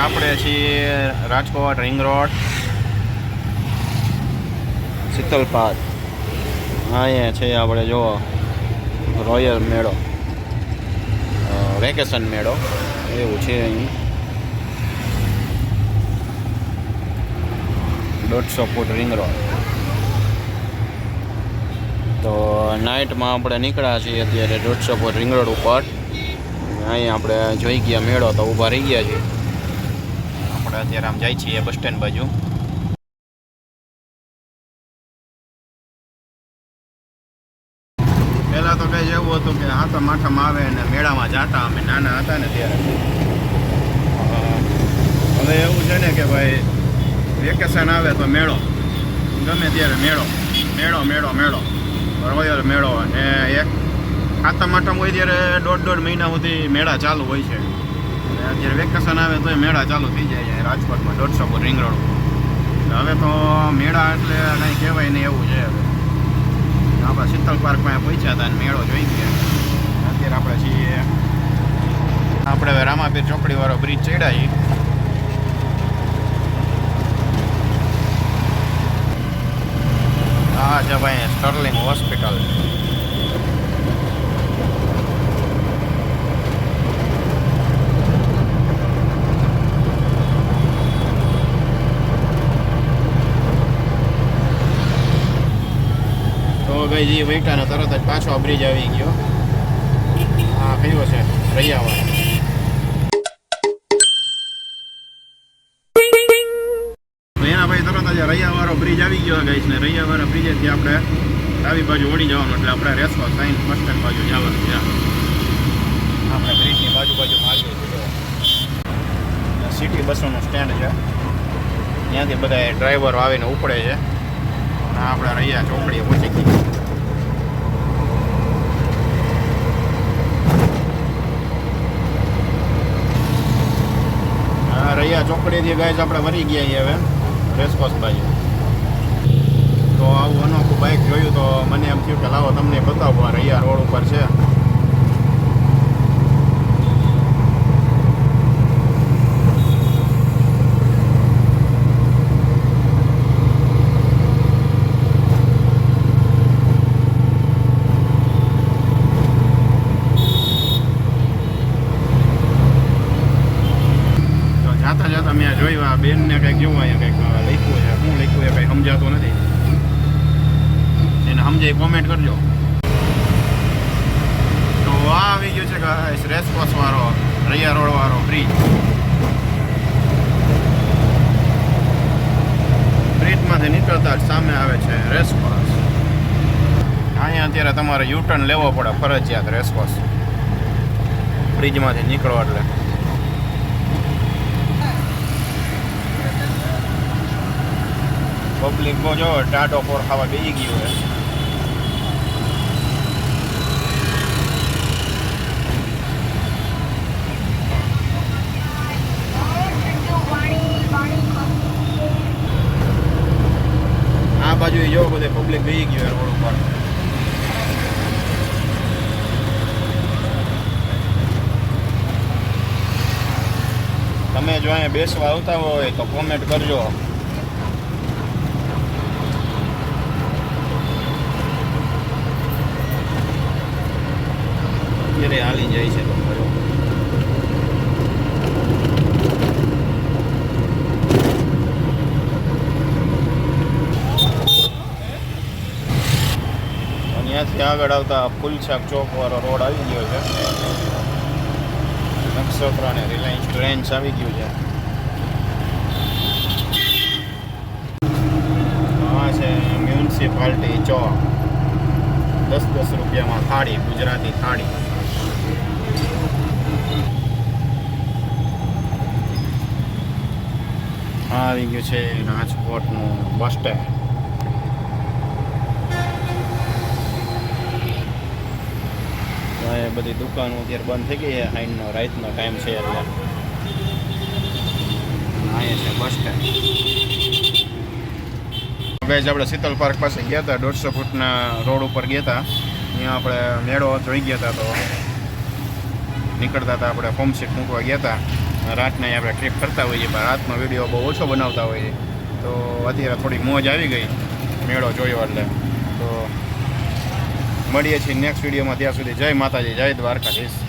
આપણે છીએ Rajkot ring road Sheetal park. અહીંયા છે આપણે જો રોયલ મેળો, વેકેશન મેળો એવું છે અહીં. 150 ફૂટ રિંગ રોડ. તો નાઇટમાં આપણે નીકળ્યા છીએ અત્યારે 150 ફૂટ રિંગ રોડ ઉપર. અહીંયા આપણે જોઈ ગયા મેળો તો ઊભા રહી ગયા છીએ. આપણે અત્યારે આમ જાય છીએ બસ સ્ટેન્ડ બાજુ. પહેલાં તો કંઈ એવું હતું કે હાથા માથામાં આવે અને મેળામાં જાતા અમે નાના હતા ને ત્યારે. હવે એવું છે ને કે ભાઈ વેકેશન આવે તો મેળો, ગમે ત્યારે મેળો મેળો મેળો મેળો રોયલ મેળો. અને એક ખાતા માટામાં હોય ત્યારે 1.5 મહિના સુધી મેળા ચાલુ હોય છે. અત્યારે વેકેશન આવે તો મેળા ચાલુ થઈ જાય રાજકોટમાં 150 ફૂટ રિંગ રોડ. હવે તો મેળા એટલે કંઈ કહેવાય નહીં એવું છે. હવે આપણા શીતલ પાર્કમાં પહોંચ્યા હતા અને મેળો જોઈ ગયા. અત્યારે આપણે છીએ આપણે હવે રામાપીર ચોકડીવાળો બ્રિજ ચડ્યા છીએ. હા છે ભાઈ સ્ટર્લિંગ હોસ્પિટલ. ભાઈ જે વૈટાનો તરત જ પાછો આ બ્રિજ આવી ગયો. હા કયો છે રૈયાવાળો. એના ભાઈ તરત જ રૈયાવાળો બ્રિજ આવી ગયો ગાઈસ ને. રૈયાવાળા બ્રિજેથી આપણે આવી બાજુ ઓડી જવાનું એટલે આપણે રેસકોર્સ સાઈન બસ સ્ટેન્ડ બાજુ જવાનું છે. આપણે બ્રિજની બાજુ માર્ગે સિટી બસોનું સ્ટેન્ડ છે. ત્યાંથી બધા ડ્રાઈવરો આવીને ઉપડે છે. આપણે રૈયા ચોકડીએ પહોંચી ગયા. રૈયા ચોકડીથી ગાઈસ આપણે વળી ગયા છીએ હવે રેસકોર્સ બાજુ. તો આવું અનોખું બાઇક જોયું તો મને એમ થયું કે લાવો તમને બતાવો. આ રૈયા રોડ ઉપર છે. મેં જોયું આ બેનને કંઈક જોવું અહીંયા કંઈક લખ્યું છે. શું લખ્યું એ કંઈ સમજાતું નથી. એને સમજાય કોમેન્ટ કરજો. તો આ આવી ગયું છે કે રેસકોર્સ વાળો રૈયા રોડ વાળો બ્રિજ. બ્રિજમાંથી નીકળતા જ સામે આવે છે રેસકોર્સ. અહીંયા અત્યારે તમારે યુટર્ન લેવો પડે ફરજિયાત રેસકોર્સ બ્રિજમાંથી નીકળો એટલે. પબ્લિક બહુ જો ટાટો ફોર ખાવા બેસી ગયું છે. આ બાજુ જો બધે પબ્લિક બેસી ગયું રોડ ઉપર. તમે જો અહીંયા બેસવા આવતા હોય તો કોમેન્ટ કરજો. હાલી જાય છે ત્યાંથી આગળ આવતા ફૂલછાક ચોક વાળો રોડ આવી ગયો છે. નક્ષત્ર અને રિલાયન્સ ટ્રેન્ડ્સ આવી ગયું છે. આ છે મ્યુનિસિપાલિટી ચોક. 10 રૂપિયામાં થાળી, ગુજરાતી થાળી. આવી ગયું છે રાજકોટનું બસ સ્ટેન્ડ. એ બધી દુકાનો અત્યારે બંધ થઈ ગઈ છે. હાઈનો રાતનો ટાઈમ છે એટલે અહીંયા છે બસ સ્ટેન્ડ. ગાઈસ આપણે શીતલ પાર્ક પાસે ગયા હતા. 150 ફૂટના રોડ ઉપર ગયા હતા. ત્યાં આપણે મેળો જોઈ ગયા હતા. તો નીકળતા હતા આપણે હોમ સીટ મૂકવા ગયા હતા. રાતના આપણે ટ્રીપ કરતા હોઈએ પણ રાતનો વિડીયો બહુ ઓછો બનાવતા હોઈએ તો અત્યારે થોડીક મોજ આવી ગઈ મેળો જોયો એટલે તો મળીએ છીએ નેક્સ્ટ વિડીયોમાં. ત્યાં સુધી જય માતાજી, જય દ્વારકાધીશ.